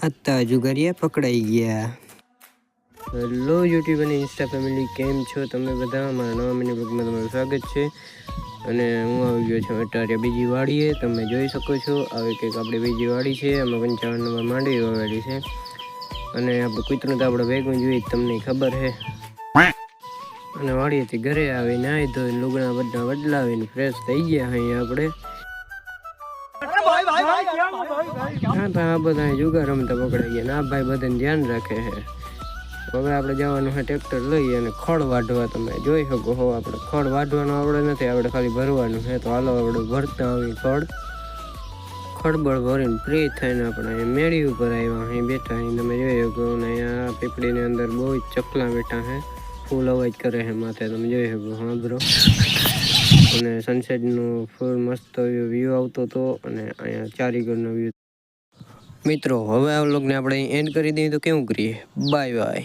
आता जुगारिया पकड़ाई गया। હેલો યુટ્યુબ અને ઇન્સ્ટા ફેમિલી, કેમ છો તમે બધા? મારા નવા મિની બ્લોગમાં તમારું સ્વાગત છે. અને હું આવી ગયો છું અત્યારે બીજી વાડીએ. તમે જોઈ શકો છો આવી કંઈક આપણી બીજી વાડી છે. આમાં 55 નંબર માંડવી વાવેલી છે. અને આપણે કૂતરું તો આપણે ભેગું જોઈએ તમને ખબર છે. અને વાડીએથી ઘરે આવી નાહી ધોઈને લુગડા બધા બદલાવીને ફ્રેશ થઈ ગયા અહીંયા આપણે. આ બધા જુગાર રમતા પકડાઈ ગયા. ના ભાઈ બધાને ધ્યાન રાખે છે. હવે આપણે જવાનું છે ટ્રેક્ટર લઈ અને ખડ વાઢવા. તમે જોઈ શકો હો, આપણે ખડ વાઢવાનું આવડે નથી, આપણે ખાલી ભરવાનું છે. તો હાલો આપણે ભરતા આવી ખડબળ ભરીને ફ્રી થઈને આપણે અહીં મેળી ઉપર આવ્યા, અહીં બેઠા. અહીં તમે જોઈ શકો અને અહીંયા પીપળીની અંદર બહુ જ ચકલા બેઠા છે, ફૂલ અવાજ કરે છે માથે. તમે જોઈ શકો હા બ્રો. અને સનસેટનું ફૂલ મસ્ત વ્યૂ આવતો હતો અને અહીંયા ચારીગરનો વ્યૂ. મિત્રો હવે આ વ્લોગને આપણે એન્ડ કરી દઈએ તો કેવું કરીએ? Bye bye.